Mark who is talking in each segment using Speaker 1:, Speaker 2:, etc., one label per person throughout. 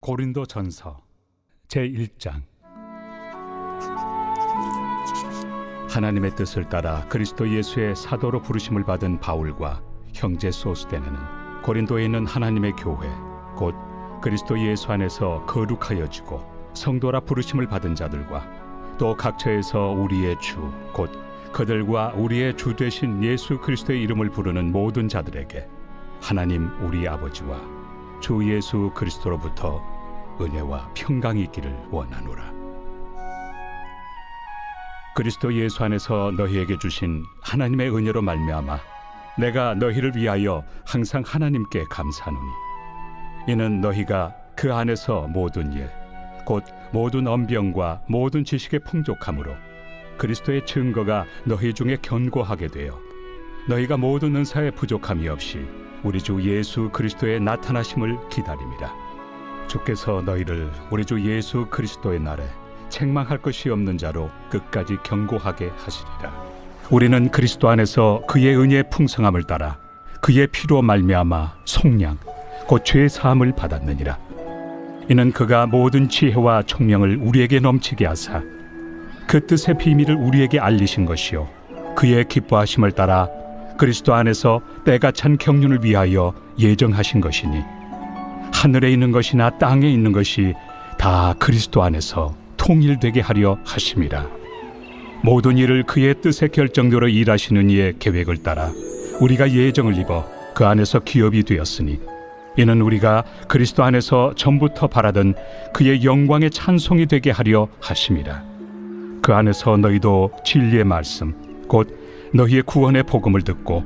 Speaker 1: 고린도전서 제1장. 하나님의 뜻을 따라 그리스도 예수의 사도로 부르심을 받은 바울과 형제 소스데네는 고린도에 있는 하나님의 교회 곧 그리스도 예수 안에서 거룩하여지고 성도라 부르심을 받은 자들과 또 각처에서 우리의 주 곧 그들과 우리의 주 되신 예수 그리스도의 이름을 부르는 모든 자들에게 하나님 우리 아버지와 주 예수 그리스도로부터 은혜와 평강이 있기를 원하노라. 그리스도 예수 안에서 너희에게 주신 하나님의 은혜로 말미암아 내가 너희를 위하여 항상 하나님께 감사하노니 이는 너희가 그 안에서 모든 일 곧 모든 언병과 모든 지식의 풍족함으로 그리스도의 증거가 너희 중에 견고하게 되어 너희가 모든 은사에 부족함이 없이 우리 주 예수 그리스도의 나타나심을 기다림이라. 주께서 너희를 우리 주 예수 그리스도의 날에 책망할 것이 없는 자로 끝까지 견고하게 하시리라. 우리는 그리스도 안에서 그의 은혜의 풍성함을 따라 그의 피로 말미암아 속량 곧 죄 사함을 받았느니라. 이는 그가 모든 지혜와 총명을 우리에게 넘치게 하사 그 뜻의 비밀을 우리에게 알리신 것이요 그의 기뻐하심을 따라 그리스도 안에서 때가 찬 경륜을 위하여 예정하신 것이니 하늘에 있는 것이나 땅에 있는 것이 다 그리스도 안에서 통일되게 하려 하심이라. 모든 일을 그의 뜻의 결정대로 일하시는 이의 계획을 따라 우리가 예정을 입어 그 안에서 기업이 되었으니 이는 우리가 그리스도 안에서 전부터 바라던 그의 영광의 찬송이 되게 하려 하심이라. 그 안에서 너희도 진리의 말씀 곧 너희의 구원의 복음을 듣고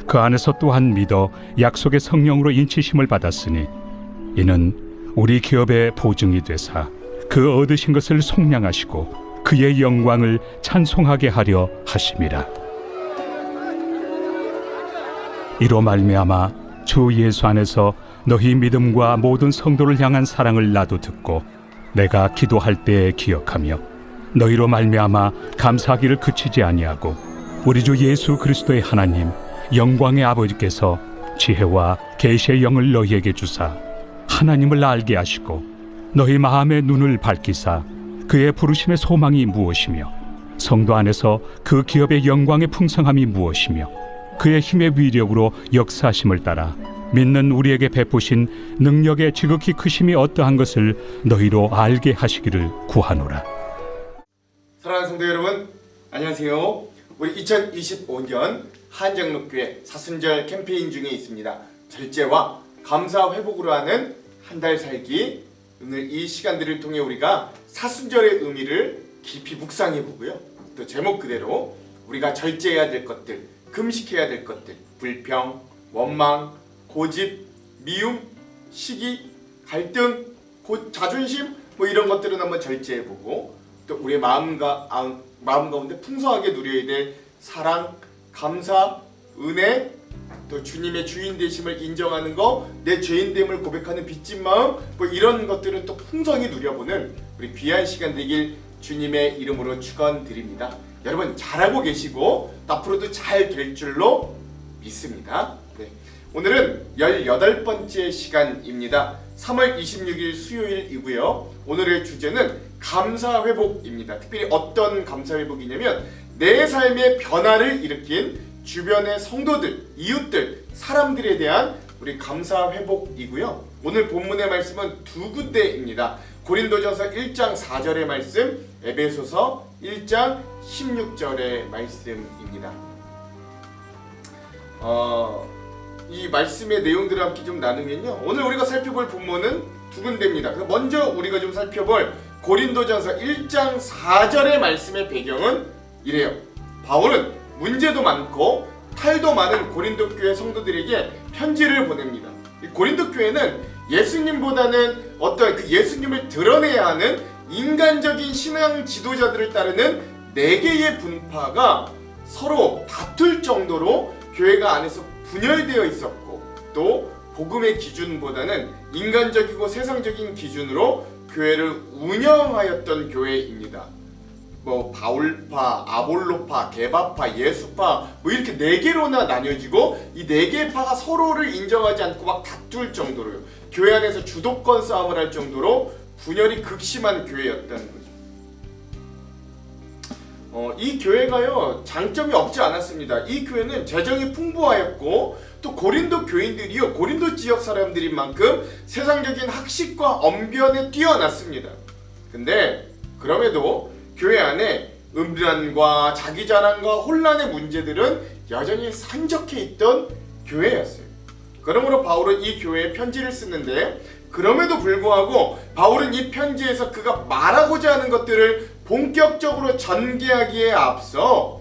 Speaker 1: 그 안에서 또한 믿어 약속의 성령으로 인치심을 받았으니 이는 우리 기업의 보증이 되사 그 얻으신 것을 속량하시고 그의 영광을 찬송하게 하려 하심이라. 이로 말미암아 주 예수 안에서 너희 믿음과 모든 성도를 향한 사랑을 나도 듣고 내가 기도할 때에 기억하며 너희로 말미암아 감사하기를 그치지 아니하고 우리 주 예수 그리스도의 하나님 영광의 아버지께서 지혜와 계시의 영을 너희에게 주사 하나님을 알게 하시고 너희 마음의 눈을 밝히사 그의 부르심의 소망이 무엇이며 성도 안에서 그 기업의 영광의 풍성함이 무엇이며 그의 힘의 위력으로 역사하심을 따라 믿는 우리에게 베푸신 능력의 지극히 크심이 어떠한 것을 너희로 알게 하시기를 구하노라.
Speaker 2: 사랑하는 성도 여러분, 안녕하세요. 우리 2025년 한정록교회 사순절 캠페인 중에 있습니다. 절제와 감사 회복으로 하는 한 달 살기. 오늘 이 시간들을 통해 우리가 사순절의 의미를 깊이 묵상해 보고요. 또 제목 그대로 우리가 절제해야 될 것들, 금식해야 될 것들, 불평, 원망, 고집, 미움, 시기, 갈등, 자존심 이런 것들은 한번 절제해 보고 또 우리의 마음 가운데 풍성하게 누려야 될 사랑, 감사, 은혜, 또 주님의 주인 되심을 인정하는 거, 내 죄인됨을 고백하는 빚진 마음 이런 것들은 또 풍성히 누려보는 우리 귀한 시간 되길 주님의 이름으로 축원드립니다. 여러분 잘하고 계시고 앞으로도 잘 될 줄로 믿습니다. 네. 오늘은 18번째 시간입니다. 3월 26일 수요일이고요. 오늘의 주제는 감사회복입니다. 특별히 어떤 감사회복이냐면 내 삶의 변화를 일으킨 주변의 성도들, 이웃들, 사람들에 대한 우리 감사회복이고요. 오늘 본문의 말씀은 두 군데입니다. 고린도전서 1장 4절의 말씀, 에베소서 1장 16절의 말씀입니다. 이 말씀의 내용들을 함께 좀 나누면요. 오늘 우리가 살펴볼 본문은 두 군데입니다. 먼저 우리가 좀 살펴볼 고린도전서 1장 4절의 말씀의 배경은 이래요. 바울은 문제도 많고 탈도 많은 고린도 교회 성도들에게 편지를 보냅니다. 이 고린도 교회는 예수님보다는 어떤 그 예수님을 드러내야 하는 인간적인 신앙 지도자들을 따르는 4개의 분파가 서로 다툴 정도로 교회가 안에서 분열되어 있었고 또 복음의 기준보다는 인간적이고 세상적인 기준으로 교회를 운영하였던 교회입니다. 뭐 바울파, 아볼로파, 게바파, 예수파 뭐 이렇게 4개로나 나뉘어지고 이 4개의 파가 서로를 인정하지 않고 막 다툴 정도로요. 교회 안에서 주도권 싸움을 할 정도로 분열이 극심한 교회였다는 거죠. 이 교회가요 장점이 없지 않았습니다. 이 교회는 재정이 풍부하였고 또 고린도 교인들이요 고린도 지역 사람들인 만큼 세상적인 학식과 언변에 뛰어났습니다. 근데 그럼에도 교회 안에 음란과 자기 자랑과 혼란의 문제들은 여전히 산적해 있던 교회였어요. 그러므로 바울은 이 교회에 편지를 쓰는데 그럼에도 불구하고 바울은 이 편지에서 그가 말하고자 하는 것들을 본격적으로 전개하기에 앞서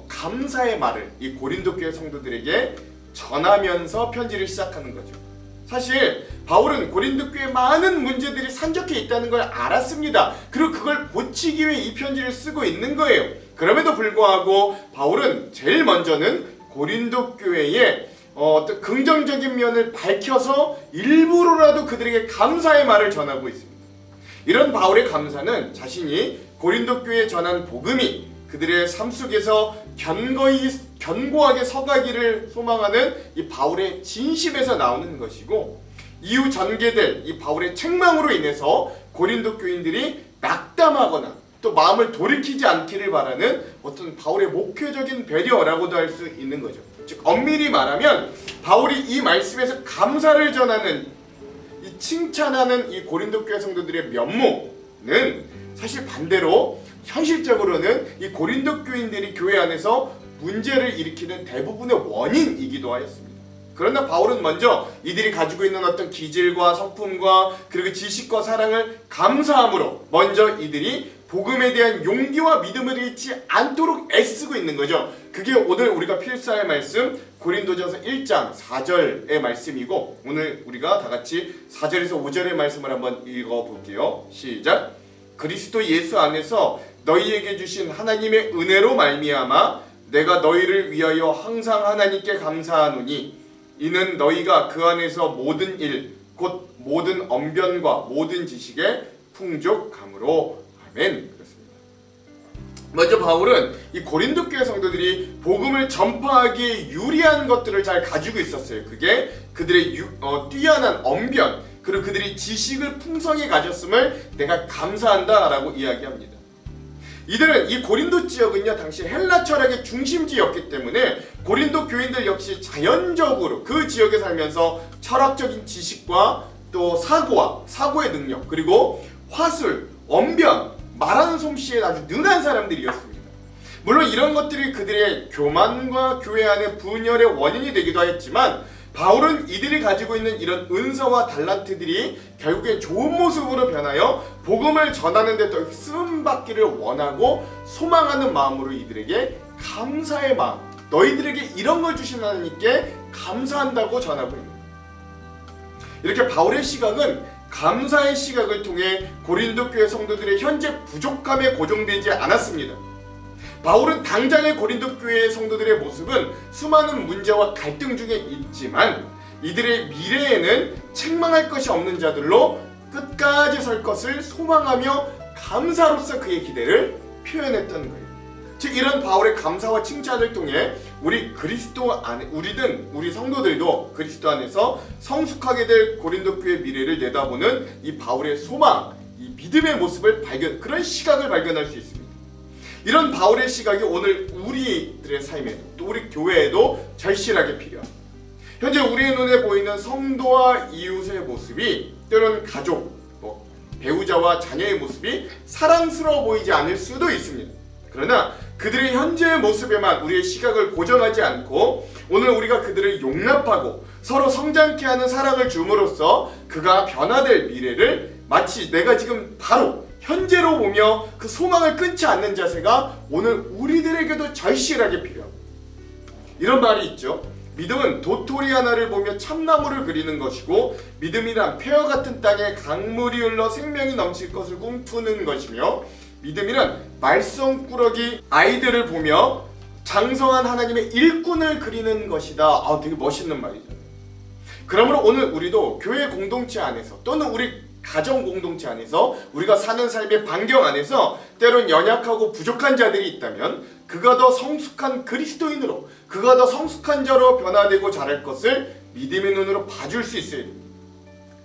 Speaker 2: 감사의 말을 이 고린도 교회 성도들에게 전하면서 편지를 시작하는 거죠. 사실 바울은 고린도 교회에 많은 문제들이 산적해 있다는 걸 알았습니다. 그리고 그걸 고치기 위해 이 편지를 쓰고 있는 거예요. 그럼에도 불구하고 바울은 제일 먼저는 고린도 교회에 어떤 긍정적인 면을 밝혀서 일부러라도 그들에게 감사의 말을 전하고 있습니다. 이런 바울의 감사는 자신이 고린도 교회에 전한 복음이 그들의 삶 속에서 견고하게 서가기를 소망하는 이 바울의 진심에서 나오는 것이고 이후 전개될 이 바울의 책망으로 인해서 고린도 교인들이 낙담하거나 또 마음을 돌이키지 않기를 바라는 어떤 바울의 목표적인 배려라고도 할 수 있는 거죠. 즉 엄밀히 말하면 바울이 이 말씀에서 감사를 전하는 이 칭찬하는 이 고린도 교회 성도들의 면모는 사실 반대로 현실적으로는 이 고린도 교인들이 교회 안에서 문제를 일으키는 대부분의 원인이기도 하였습니다. 그러나 바울은 먼저 이들이 가지고 있는 어떤 기질과 성품과 그리고 지식과 사랑을 감사함으로 먼저 이들이 복음에 대한 용기와 믿음을 잃지 않도록 애쓰고 있는 거죠. 그게 오늘 우리가 필사할 말씀 고린도전서 1장 4절의 말씀이고 오늘 우리가 다 같이 4절에서 5절의 말씀을 한번 읽어볼게요. 시작. 그리스도 예수 안에서 너희에게 주신 하나님의 은혜로 말미암아 내가 너희를 위하여 항상 하나님께 감사하노니 이는 너희가 그 안에서 모든 일 곧 모든 언변과 모든 지식에 풍족함으로 아멘. 그렇습니다. 먼저 바울은 이 고린도 교회 성도들이 복음을 전파하기에 유리한 것들을 잘 가지고 있었어요. 그게 그들의 뛰어난 언변 그리고 그들이 지식을 풍성히 가졌음을 내가 감사한다라고 이야기합니다. 이들은 이 고린도 지역은요 당시 헬라 철학의 중심지였기 때문에 고린도 교인들 역시 자연적으로 그 지역에 살면서 철학적인 지식과 또 사고의 능력 그리고 화술, 언변, 말하는 솜씨에 아주 능한 사람들이었습니다. 물론 이런 것들이 그들의 교만과 교회 안의 분열의 원인이 되기도 하였지만 바울은 이들이 가지고 있는 이런 은사와 달란트들이 결국엔 좋은 모습으로 변하여 복음을 전하는 데 더 쓰임받기를 원하고 소망하는 마음으로 이들에게 감사의 마음, 너희들에게 이런 걸 주신 하나님께 감사한다고 전하고 있는 거예요. 이렇게 바울의 시각은 감사의 시각을 통해 고린도 교회 성도들의 현재 부족함에 고정되지 않았습니다. 바울은 당장의 고린도 교회의 성도들의 모습은 수많은 문제와 갈등 중에 있지만 이들의 미래에는 책망할 것이 없는 자들로 끝까지 설 것을 소망하며 감사로서 그의 기대를 표현했던 거예요. 즉 이런 바울의 감사와 칭찬을 통해 우리 성도들도 그리스도 안에서 성숙하게 될 고린도 교회의 미래를 내다보는 이 바울의 소망, 이 믿음의 모습을 그런 시각을 발견할 수 있습니다. 이런 바울의 시각이 오늘 우리들의 삶에도 또 우리 교회에도 절실하게 필요합니다. 현재 우리의 눈에 보이는 성도와 이웃의 모습이 때로는 가족, 배우자와 자녀의 모습이 사랑스러워 보이지 않을 수도 있습니다. 그러나 그들의 현재의 모습에만 우리의 시각을 고정하지 않고 오늘 우리가 그들을 용납하고 서로 성장케 하는 사랑을 줌으로써 그가 변화될 미래를 마치 내가 지금 바로 현재로 보며 그 소망을 끊지 않는 자세가 오늘 우리들에게도 절실하게 필요합니다. 이런 말이 있죠. 믿음은 도토리 하나를 보며 참나무를 그리는 것이고 믿음이란 폐허 같은 땅에 강물이 흘러 생명이 넘칠 것을 꿈꾸는 것이며 믿음이란 말썽꾸러기 아이들을 보며 장성한 하나님의 일꾼을 그리는 것이다. 되게 멋있는 말이죠. 그러므로 오늘 우리도 교회 공동체 안에서 또는 우리 가정 공동체 안에서 우리가 사는 삶의 반경 안에서 때론 연약하고 부족한 자들이 있다면 그가 더 성숙한 그리스도인으로, 그가 더 성숙한 자로 변화되고 자랄 것을 믿음의 눈으로 봐줄 수 있어야 됩니다.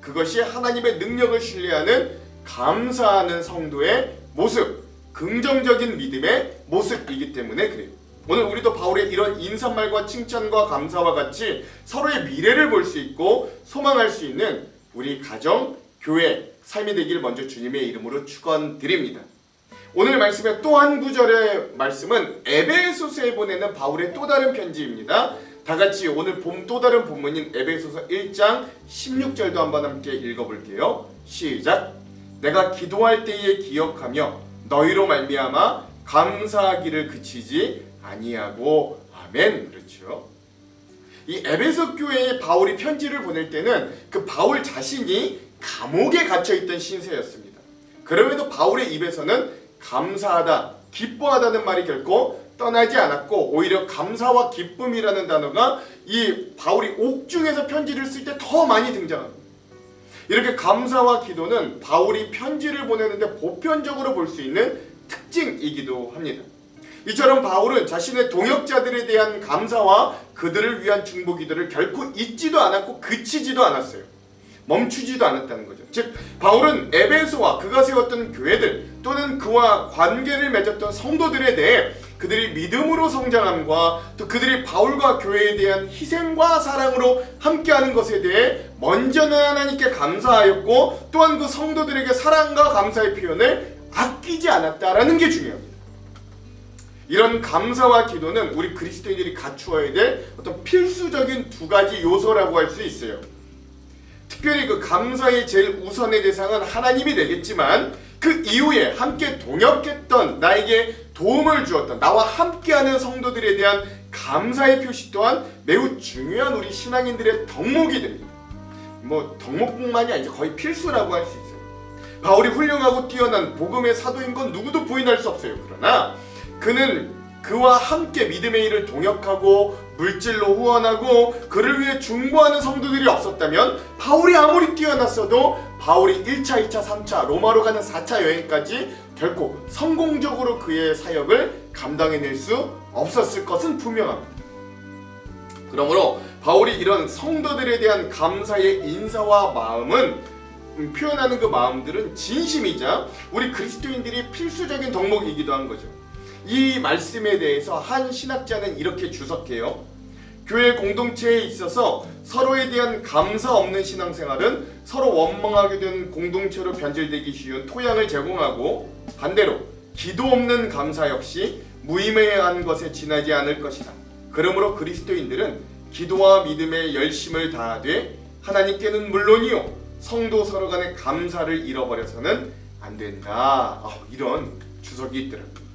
Speaker 2: 그것이 하나님의 능력을 신뢰하는 감사하는 성도의 모습, 긍정적인 믿음의 모습이기 때문에 그래요. 오늘 우리도 바울의 이런 인사말과 칭찬과 감사와 같이 서로의 미래를 볼 수 있고 소망할 수 있는 우리 가정, 교회, 삶이 되길 먼저 주님의 이름으로 축원드립니다. 오늘 말씀의 또 한 구절의 말씀은 에베소서에 보내는 바울의 또 다른 편지입니다. 다 같이 오늘 또 다른 본문인 에베소서 1장 16절도 한번 함께 읽어볼게요. 시작. 내가 기도할 때에 기억하며 너희로 말미암아 감사하기를 그치지 아니하고. 아멘. 그렇죠. 이 에베소 교회에 바울이 편지를 보낼 때는 그 바울 자신이 감옥에 갇혀있던 신세였습니다. 그럼에도 바울의 입에서는 감사하다, 기뻐하다는 말이 결코 떠나지 않았고 오히려 감사와 기쁨이라는 단어가 이 바울이 옥중에서 편지를 쓸 때 더 많이 등장합니다. 이렇게 감사와 기도는 바울이 편지를 보내는데 보편적으로 볼 수 있는 특징이기도 합니다. 이처럼 바울은 자신의 동역자들에 대한 감사와 그들을 위한 중보 기도를 결코 잊지도 않았고 그치지도 않았어요. 멈추지도 않았다는 거죠. 즉 바울은 에베소와 그가 세웠던 교회들 또는 그와 관계를 맺었던 성도들에 대해 그들이 믿음으로 성장함과 또 그들이 바울과 교회에 대한 희생과 사랑으로 함께하는 것에 대해 먼저는 하나님께 감사하였고 또한 그 성도들에게 사랑과 감사의 표현을 아끼지 않았다라는 게 중요합니다. 이런 감사와 기도는 우리 그리스도인들이 갖추어야 될 어떤 필수적인 두 가지 요소라고 할 수 있어요. 특별히 그 감사의 제일 우선의 대상은 하나님이 되겠지만 그 이후에 함께 동역했던 나에게 도움을 주었던 나와 함께하는 성도들에 대한 감사의 표시 또한 매우 중요한 우리 신앙인들의 덕목이 됩니다. 뭐 덕목뿐만이 아니라 거의 필수라고 할 수 있어요. 바울이 훌륭하고 뛰어난 복음의 사도인 건 누구도 부인할 수 없어요. 그러나 그는 그와 함께 믿음의 일을 동역하고 물질로 후원하고 그를 위해 중보하는 성도들이 없었다면 바울이 아무리 뛰어났어도 바울이 1차, 2차, 3차 로마로 가는 4차 여행까지 결코 성공적으로 그의 사역을 감당해낼 수 없었을 것은 분명합니다. 그러므로 바울이 이런 성도들에 대한 감사의 인사와 마음은 표현하는 그 마음들은 진심이자 우리 그리스도인들이 필수적인 덕목이기도 한 거죠. 이 말씀에 대해서 한 신학자는 이렇게 주석해요. 교회 공동체에 있어서 서로에 대한 감사 없는 신앙생활은 서로 원망하게 된 공동체로 변질되기 쉬운 토양을 제공하고 반대로 기도 없는 감사 역시 무의미한 것에 지나지 않을 것이다. 그러므로 그리스도인들은 기도와 믿음에 열심을 다하되 하나님께는 물론이요 성도 서로 간의 감사를 잃어버려서는 안 된다. 이런 주석이 있더라고요.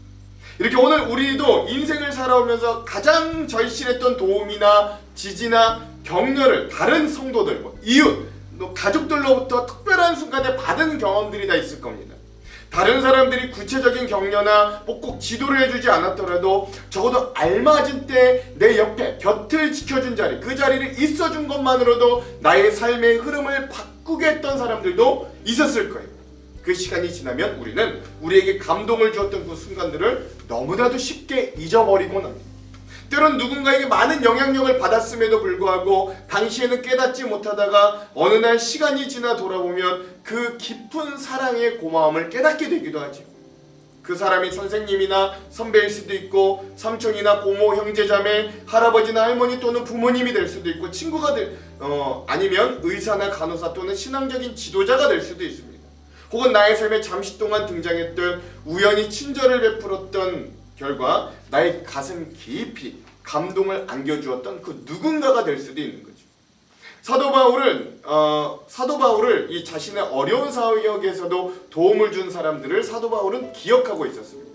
Speaker 2: 이렇게 오늘 우리도 인생을 살아오면서 가장 절실했던 도움이나 지지나 격려를 다른 성도들, 이웃, 가족들로부터 특별한 순간에 받은 경험들이 다 있을 겁니다. 다른 사람들이 구체적인 격려나 꼭 지도를 해주지 않았더라도 적어도 알맞은 때 내 옆에 곁을 지켜준 자리, 그 자리를 있어준 것만으로도 나의 삶의 흐름을 바꾸게 했던 사람들도 있었을 거예요. 그 시간이 지나면 우리는 우리에게 감동을 주었던 그 순간들을 너무나도 쉽게 잊어버리곤 합니다. 때론 누군가에게 많은 영향력을 받았음에도 불구하고 당시에는 깨닫지 못하다가 어느 날 시간이 지나 돌아보면 그 깊은 사랑의 고마움을 깨닫게 되기도 하죠. 그 사람이 선생님이나 선배일 수도 있고 삼촌이나 고모, 형제, 자매, 할아버지나 할머니 또는 부모님이 될 수도 있고 친구가 아니면 의사나 간호사 또는 신앙적인 지도자가 될 수도 있습니다. 혹은 나의 삶에 잠시 동안 등장했던 우연히 친절을 베풀었던 결과 나의 가슴 깊이 감동을 안겨주었던 그 누군가가 될 수도 있는 거죠. 사도 바울을 이 자신의 어려운 사역에서도 도움을 준 사람들을 사도 바울은 기억하고 있었습니다.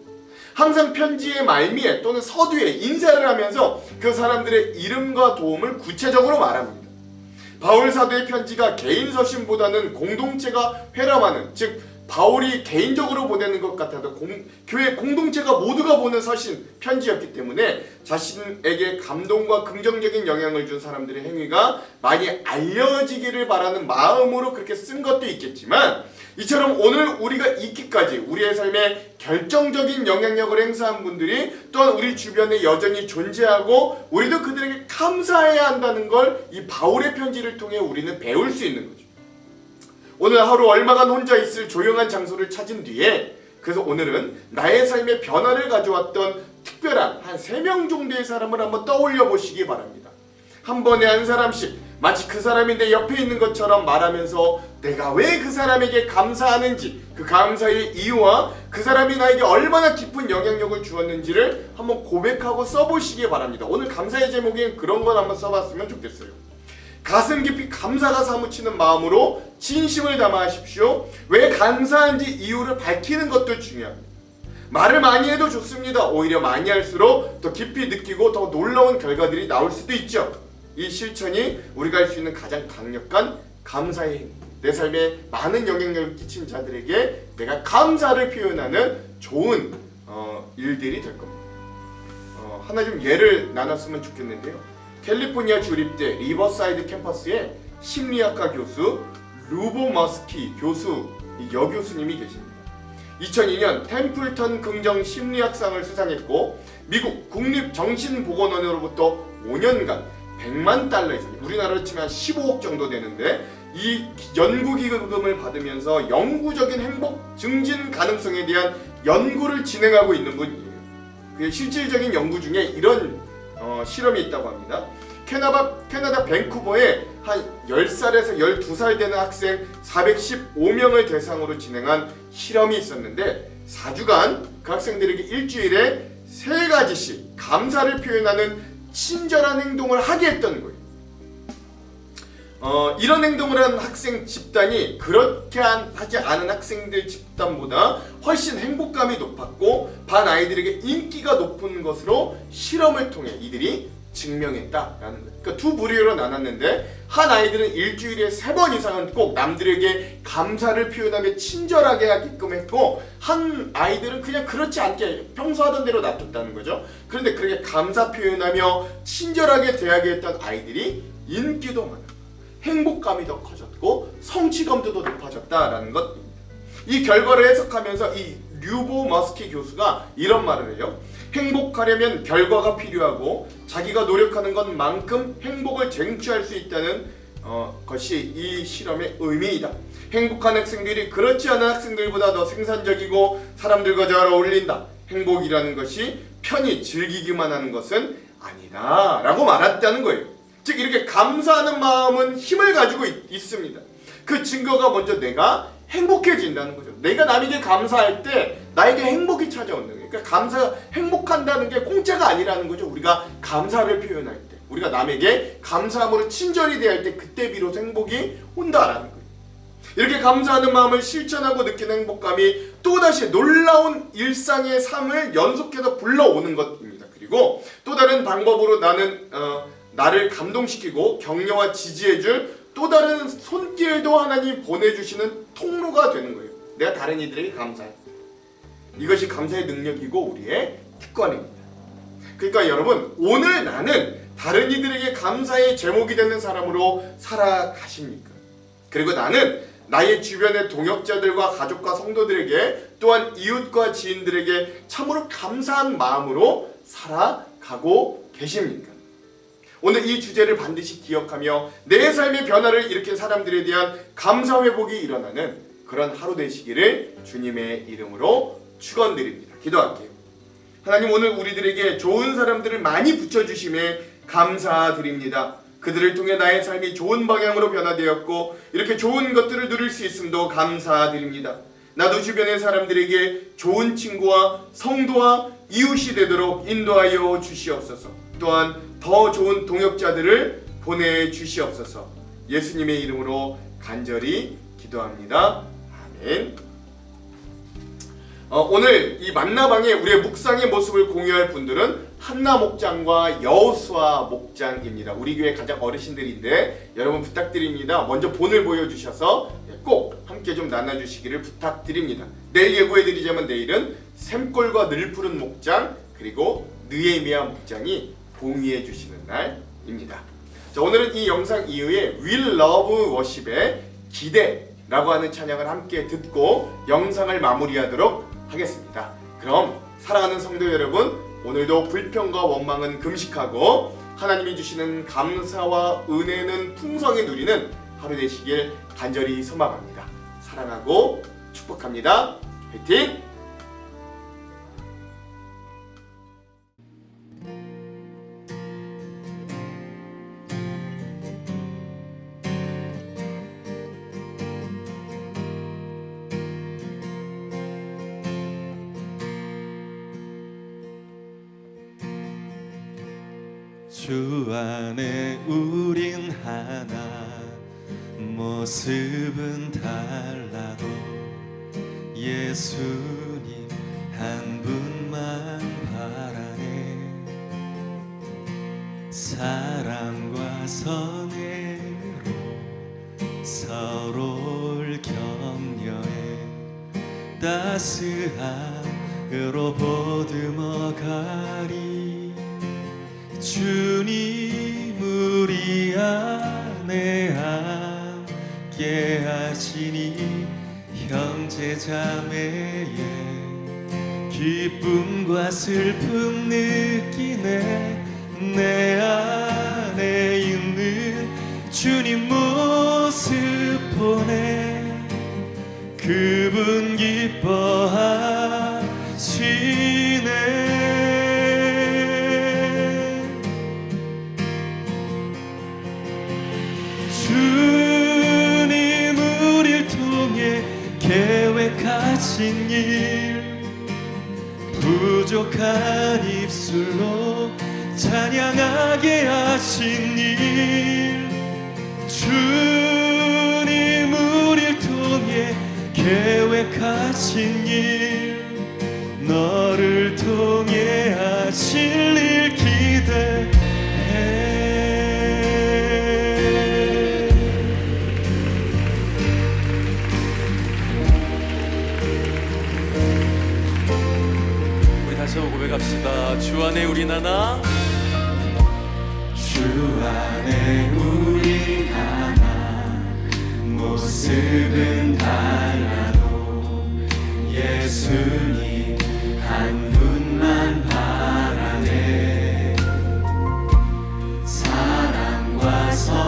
Speaker 2: 항상 편지의 말미에 또는 서두에 인사를 하면서 그 사람들의 이름과 도움을 구체적으로 말합니다. 바울 사도의 편지가 개인 서신보다는 공동체가 회람하는, 즉 바울이 개인적으로 보내는 것 같아도 교회 공동체가 모두가 보는 서신 편지였기 때문에 자신에게 감동과 긍정적인 영향을 준 사람들의 행위가 많이 알려지기를 바라는 마음으로 그렇게 쓴 것도 있겠지만, 이처럼 오늘 우리가 있기까지 우리의 삶에 결정적인 영향력을 행사한 분들이 또한 우리 주변에 여전히 존재하고 우리도 그들에게 감사해야 한다는 걸 이 바울의 편지를 통해 우리는 배울 수 있는 거죠. 오늘 하루 얼마간 혼자 있을 조용한 장소를 찾은 뒤에, 그래서 오늘은 나의 삶에 변화를 가져왔던 특별한 한 3명 정도의 사람을 한번 떠올려 보시기 바랍니다. 한 번에 한 사람씩 마치 그 사람이 내 옆에 있는 것처럼 말하면서 내가 왜 그 사람에게 감사하는지, 그 감사의 이유와 그 사람이 나에게 얼마나 깊은 영향력을 주었는지를 한번 고백하고 써보시기 바랍니다. 오늘 감사의 제목인 그런 건 한번 써봤으면 좋겠어요. 가슴 깊이 감사가 사무치는 마음으로 진심을 담아 하십시오. 왜 감사한지 이유를 밝히는 것도 중요합니다. 말을 많이 해도 좋습니다. 오히려 많이 할수록 더 깊이 느끼고 더 놀라운 결과들이 나올 수도 있죠. 이 실천이 우리가 할 수 있는 가장 강력한 감사의 행동, 내 삶에 많은 영향력을 끼친 자들에게 내가 감사를 표현하는 좋은 일들이 될 겁니다. 하나 좀 예를 나눴으면 좋겠는데요. 캘리포니아 주립대 리버사이드 캠퍼스에 심리학과 교수 루보 머스키 교수, 여교수님이 계십니다. 2002년 템플턴 긍정 심리학상을 수상했고, 미국 국립정신보건원으로부터 5년간 100만 달러 이상, 우리나라로 치면 15억 정도 되는데, 이 연구기금을 받으면서 영구적인 행복 증진 가능성에 대한 연구를 진행하고 있는 분이에요. 그 실질적인 연구 중에 이런 실험이 있다고 합니다. 캐나다 밴쿠버에 한 10살에서 12살 되는 학생 415명을 대상으로 진행한 실험이 있었는데, 4주간 그 학생들에게 일주일에 3가지씩 감사를 표현하는 친절한 행동을 하게 했던 거예요. 이런 행동을 한 학생 집단이 그렇게 하지 않은 학생들 집단보다 훨씬 행복감이 높았고, 반 아이들에게 인기가 높은 것으로 실험을 통해 이들이 증명했다라는 거예요. 그러니까 두 부류로 나눴는데, 한 아이들은 일주일에 3번 이상은 꼭 남들에게 감사를 표현하며 친절하게 하게끔 했고, 한 아이들은 그냥 그렇지 않게 평소 하던 대로 놔뒀다는 거죠. 그런데 그렇게 감사 표현하며 친절하게 대하게 했던 아이들이 인기도 많았고 행복감이 더 커졌고 성취감도 더 높아졌다라는 것입니다. 이 결과를 해석하면서 이 류보 머스키 교수가 이런 말을 해요. 행복하려면 결과가 필요하고 자기가 노력하는 것만큼 행복을 쟁취할 수 있다는 것이 이 실험의 의미이다. 행복한 학생들이 그렇지 않은 학생들보다 더 생산적이고 사람들과 잘 어울린다. 행복이라는 것이 편히 즐기기만 하는 것은 아니다 라고 말했다는 거예요. 즉 이렇게 감사하는 마음은 힘을 가지고 있습니다. 그 증거가 먼저 내가 행복해진다는 거죠. 내가 남에게 감사할 때 나에게 행복이 찾아오는 거예요. 그러니까 행복한다는 게 공짜가 아니라는 거죠. 우리가 감사를 표현할 때, 우리가 남에게 감사함으로 친절히 대할 때 그때 비로소 행복이 온다라는 거예요. 이렇게 감사하는 마음을 실천하고 느끼는 행복감이 또다시 놀라운 일상의 삶을 연속해서 불러오는 것입니다. 그리고 또 다른 방법으로 나를 감동시키고 격려와 지지해줄 또 다른 손길도 하나님 보내주시는 통로가 되는 거예요. 내가 다른 이들에게 감사해. 이것이 감사의 능력이고 우리의 특권입니다. 그러니까 여러분, 오늘 나는 다른 이들에게 감사의 제목이 되는 사람으로 살아가십니까? 그리고 나는 나의 주변의 동역자들과 가족과 성도들에게, 또한 이웃과 지인들에게 참으로 감사한 마음으로 살아가고 계십니까? 오늘 이 주제를 반드시 기억하며 내 삶의 변화를 일으킨 사람들에 대한 감사 회복이 일어나는 그런 하루 되시기를 주님의 이름으로 축원드립니다. 기도할게요. 하나님, 오늘 우리들에게 좋은 사람들을 많이 붙여주심에 감사드립니다. 그들을 통해 나의 삶이 좋은 방향으로 변화되었고 이렇게 좋은 것들을 누릴 수 있음도 감사드립니다. 나도 주변의 사람들에게 좋은 친구와 성도와 이웃이 되도록 인도하여 주시옵소서. 또한 더 좋은 동역자들을 보내주시옵소서. 예수님의 이름으로 간절히 기도합니다. 아멘. 오늘 이 만나방에 우리의 묵상의 모습을 공유할 분들은 한나 목장과 여호수아 목장입니다. 우리 교회 가장 어르신들인데 여러분 부탁드립니다. 먼저 본을 보여주셔서 꼭 함께 함께 좀 나눠주시기를 부탁드립니다. 내일 예고해드리자면 내일은 샘골과 늘 푸른 목장 그리고 느헤미야 목장이 공의해 주시는 날입니다. 자, 오늘은 이 영상 이후에 Will Love Worship의 기대라고 하는 찬양을 함께 듣고 영상을 마무리하도록 하겠습니다. 그럼 사랑하는 성도 여러분, 오늘도 불평과 원망은 금식하고 하나님이 주시는 감사와 은혜는 풍성히 누리는 하루 되시길 간절히 소망합니다. 사랑하고 축복합니다. 화이팅!
Speaker 3: 주 안에 우린 하나, 모습은 달라도 예수님 한 분만 바라네. 사랑과 선애로 서로를 격려해 따스함으로 보듬어가리. 주님 우리 안에 함께 하시니 형제 자매의 기쁨과 슬픔 느끼네. 내 안에 있는 주님 모습 보네. 그분 기뻐하시네. 주님 우릴 통해 계획하신 일, 부족한 입술로 찬양하게 하신 일, 주님 우릴 통해 계획하신 일, 너를 통해 하실 일 기대해.
Speaker 4: 다시 한번 고백합시다. 주 안에 우린 하나,
Speaker 3: 주 안에 우린 하나, 모습은 달라도 예수님 한 분만 바라네. 사랑과 선